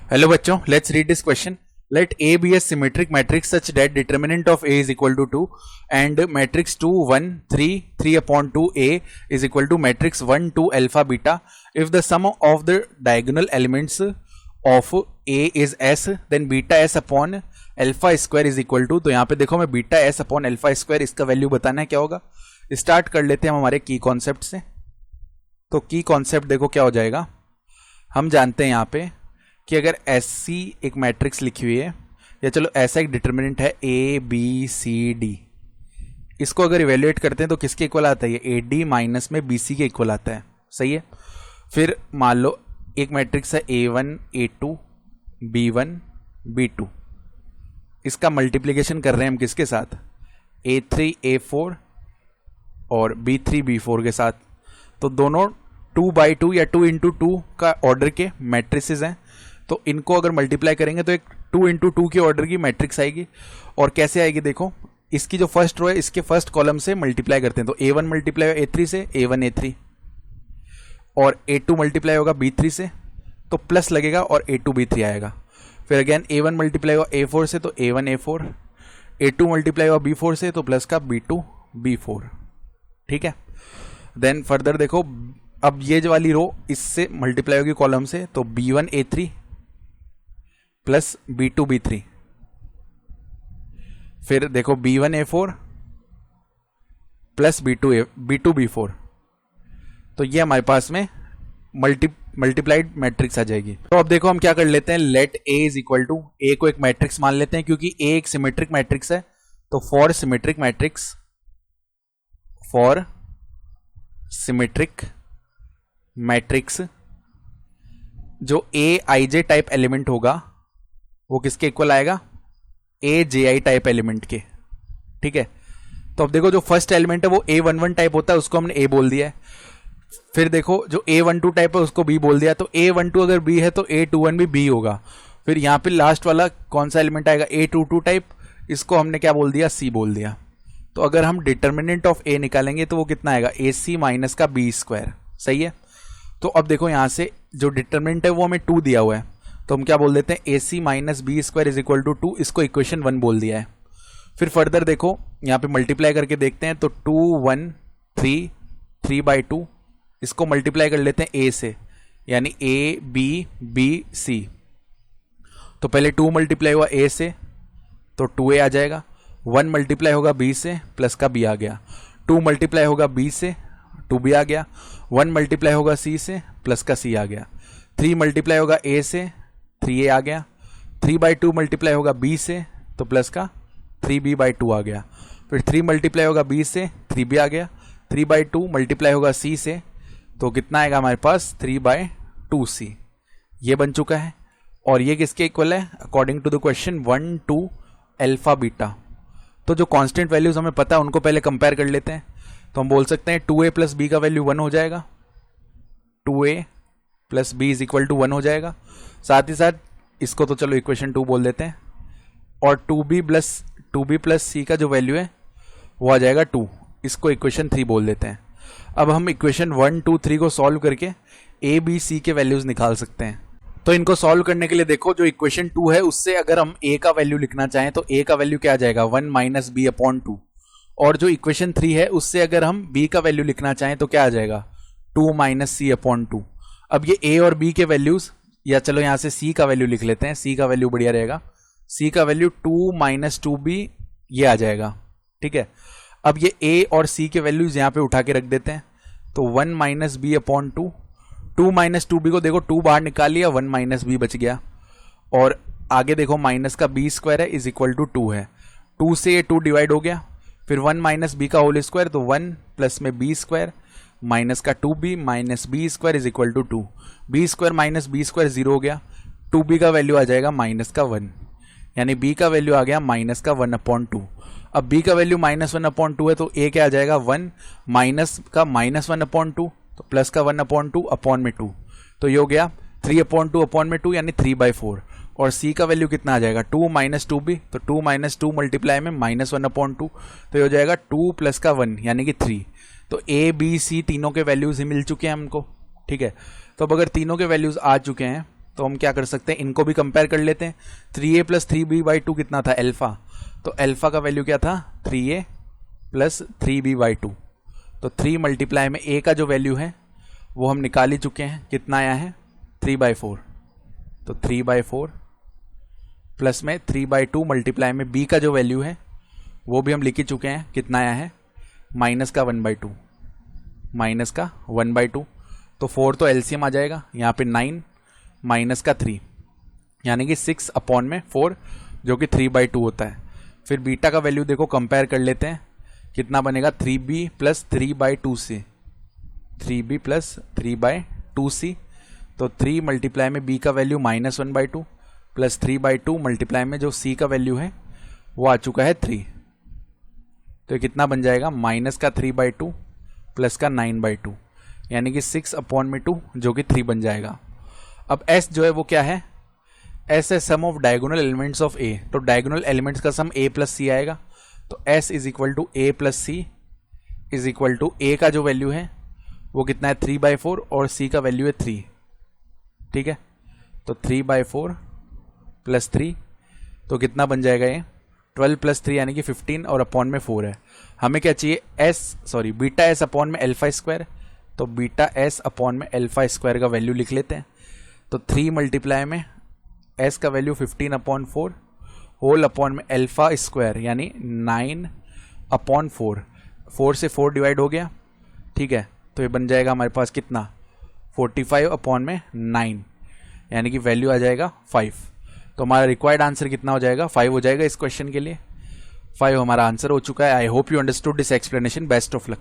Hello बच्चों, let's read this question. Let A be a symmetric matrix such that determinant of A is equal to 2 and matrix 2 1 3 3 upon 2 A is equal to matrix 1 2 alpha beta. If the sum of the diagonal elements of A is S, then beta S upon alpha square is equal to. तो यहाँ पे देखो मैं beta S upon alpha square इसका value बताना है क्या होगा. स्टार्ट कर लेते हैं हम हमारे की कॉन्सेप्ट से. तो की कॉन्सेप्ट देखो क्या हो जाएगा. हम जानते हैं यहाँ पे कि अगर ऐसी एक मैट्रिक्स लिखी हुई है या चलो ऐसा एक डिटर्मिनेंट है ए बी सी डी, इसको अगर इवेल्युएट करते हैं तो किसके इक्वल आता है, ये ए डी माइनस में बी सी के इक्वल आता है. सही है. फिर मान लो एक मैट्रिक्स है A one A two B one B two, इसका मल्टीप्लीकेशन कर रहे हैं हम किसके साथ, ए थ्री ए फोर और बी थ्री बी फोर के साथ. तो दोनों 2/2 या 2 into 2 का ऑर्डर के मैट्रिसेस हैं. तो इनको अगर मल्टीप्लाई करेंगे तो एक 2 into 2 के ऑर्डर की मैट्रिक्स आएगी. और कैसे आएगी देखो, इसकी जो फर्स्ट रो है इसके फर्स्ट कॉलम से मल्टीप्लाई करते हैं. तो A1 मल्टीप्लाई होगा A3 से, A1 A3, और A2 मल्टीप्लाई होगा B3 से तो प्लस लगेगा और A2 B3 आएगा. फिर अगेन A1 मल्टीप्लाई होगा A4 से तो A1 A4, A2 मल्टीप्लाई होगा B4 से तो प्लस का B2 B4. ठीक है. देन फर्दर देखो, अब ये जो वाली रो इससे मल्टीप्लाई होगी कॉलम से तो B1 A3 plus B2 B3. फिर देखो B1 A4 plus B2 B4. तो ये हमारे पास में मल्टीप्लाइड मैट्रिक्स आ जाएगी. तो अब देखो हम क्या कर लेते हैं, let A is equal to, A को एक मैट्रिक्स मान लेते हैं क्योंकि A एक सिमेट्रिक मैट्रिक्स है. तो फॉर सिमेट्रिक मैट्रिक्स जो A IJ टाइप एलिमेंट होगा वो किसके इक्वल आएगा, AJI टाइप एलिमेंट के. ठीक है. तो अब देखो जो फर्स्ट एलिमेंट है वो A11 टाइप होता है, उसको हमने A बोल दिया है. फिर देखो जो A12 टाइप है उसको B बोल दिया. तो A12 अगर B है तो A21 भी B होगा. फिर यहाँ पे लास्ट वाला कौन सा एलिमेंट आएगा, A22 टाइप, इसको हमने क्या बोल दिया, C बोल दिया. तो अगर हम डिटर्मिनेंट ऑफ A निकालेंगे तो वो कितना आएगा, AC माइनस का B स्क्वायर. सही है. तो अब देखो यहाँ से जो डिटर्मिनेंट है वो हमें 2 दिया हुआ है, तो हम क्या बोल देते हैं, AC minus B square is equal to 2. इसको इक्वेशन 1 बोल दिया है. फिर फर्दर देखो यहाँ पे मल्टीप्लाई करके देखते हैं तो 2 1 3 3/2, इसको मल्टीप्लाई कर लेते हैं A से, यानी A B B C. तो पहले 2 मल्टीप्लाई हुआ A से तो 2A आ जाएगा. 1 मल्टीप्लाई होगा B से प्लस का B आ गया. 2 मल्टीप्लाई होगा B से 2B आ गया. 1 मल्टीप्लाई होगा C से प्लस का C आ गया. 3 मल्टीप्लाई होगा A से 3A आ गया. 3/2 मल्टीप्लाई होगा B से तो प्लस का 3B/2 आ गया. फिर 3 मल्टीप्लाई होगा B से 3B आ गया. 3/2 मल्टीप्लाई होगा C से तो कितना आएगा हमारे पास, 3/2C. ये बन चुका है. और ये किसके इक्वल है, according to the question 1 2 alpha beta. तो जो कांस्टेंट वैल्यूज हमें पता है उनको पहले कंपेयर कर लेते हैं. तो हम बोल सकते हैं 2A प्लस B का वैल्यू 1 हो जाएगा, 2A plus B is equal to 1 हो जाएगा. साथ ही साथ इसको तो चलो इक्वेशन 2 बोल देते हैं. और 2B प्लस C का जो वैल्यू है वो आ जाएगा 2, इसको इक्वेशन 3 बोल देते हैं. अब हम इक्वेशन 1 2 3 को सॉल्व करके A B C के वैल्यूज निकाल सकते हैं. तो इनको सॉल्व करने के लिए देखो जो इक्वेशन 2 है उससे अगर हम A का वैल्यू लिखना चाहें तो A का वैल्यू क्या आ जाएगा, 1 माइनस B अपॉन 2. और जो इक्वेशन 3 है उससे अगर हम B का वैल्यू लिखना चाहें तो क्या आ जाएगा, 2 माइनस C अपॉन 2. अब ये A और B के वैल्यूज, या चलो यहाँ से C का वैल्यू लिख लेते हैं, C का वैल्यू बढ़िया रहेगा. C का वैल्यू 2 माइनस 2B ये आ जाएगा. ठीक है. अब ये A और C के वैल्यूज यहाँ पे उठा के रख देते हैं. तो 1 minus B upon 2, 2 minus 2B को देखो 2 बाहर निकाल लिया, 1 माइनस B बच गया. और आगे देखो माइनस का B स्क्वायर है इज इक्वल टू 2 है. 2 से ये 2 डिवाइड हो गया. फिर 1 माइनस B का होल स्क्वायर, तो 1 प्लस में B स्क्वायर माइनस का 2B minus B square is equal to 2. B square minus B square 0 हो गया. 2B का वैल्यू आ जाएगा माइनस का 1, यानी B का वैल्यू आ गया माइनस का 1 अपॉन 2. अब B का वैल्यू माइनस 1 अपॉन 2 है तो A क्या आ जाएगा, 1 माइनस का माइनस 1 अपॉन 2 तो प्लस का 1 अपॉन 2 अपॉन में 2. तो ये हो गया 3 अपॉन 2 अपॉन में 2 यानी 3/4. और C का वैल्यू कितना आ जाएगा, 2 माइनस 2B, तो 2 माइनस 2 मल्टीप्लाई में माइनस 1 अपॉन 2 तो ये हो जाएगा 2 प्लस का 1 यानी कि 3. तो A B C तीनों के वैल्यूज ही मिल चुके हैं हमको. ठीक है. तो अब अगर तीनों के वैल्यूज आ चुके हैं तो हम क्या कर सकते हैं, इनको भी कंपेयर कर लेते हैं। 3a प्लस 3b/2 कितना था, अल्फा। तो अल्फा का वैल्यू क्या था, 3a प्लस 3b/2। तो 3 मल्टीप्लाई में a का जो वैल्यू है वो हम निकाल ही चुके हैं, कितना आया है, 3/4। तो 3/4 प्लस में 3/2 मल्टीप्लाई में b का जो वैल्यू है वो भी हम लिख ही चुके हैं, कितना आया है, माइनस का 1/2, माइनस का 1/2। तो 4 तो एलसीएम आ जाएगा, यहाँ पे 9 माइनस का 3, यानी कि 6/4 जो कि 3/2 होता है। फिर बीटा का वैल्यू देखो कंपेयर कर लेते हैं, कितना बनेगा, 3b plus 3/2c, 3b plus 3/2c। तो 3 मल्टीप्लाई में b का वैल्यू -1/2 प्लस 3/2 मल्टीप्लाई में जो c का वैल्यू है वो आ चुका है 3। तो ये कितना बन जाएगा, माइनस का 3/2 प्लस का 9/2, यानी कि 6/2 जो कि 3 बन जाएगा। अब s जो है वो क्या है, s है sum of diagonal elements of a। तो डायगोनल एलिमेंट्स का सम a प्लस c आएगा। तो s is equal to a plus C is equal to a का जो वैल्यू है वो कितना है, 3/4 और c का वैल्यू है 3। ठीक है, तो 3/4 प्लस 3, तो कितना बन जाएगा ये, 12 प्लस 3 यानी कि 15 और अपॉन में 4 है। हमें क्या चाहिए, बीटा एस अपॉन में अल्फा स्क्वायर। तो बीटा एस अपॉन में अल्फा स्क्वायर का वैल्यू लिख लेते हैं। तो 3 मल्टीप्लाई में एस का वैल्यू 15/4 होल अपॉन में अल्फा स्क्वायर यानी 9/4, 4 से 4 डिवाइड हो गया। ठीक है, तो ये बन जाएगा हमारे पास कितना, 45/9, यानी कि वैल्यू आ जाएगा 5। तो हमारा रिक्वायर्ड आंसर कितना हो जाएगा, 5 हो जाएगा इस क्वेश्चन के लिए। 5 हमारा आंसर हो चुका है। I hope you understood this explanation. Best of luck.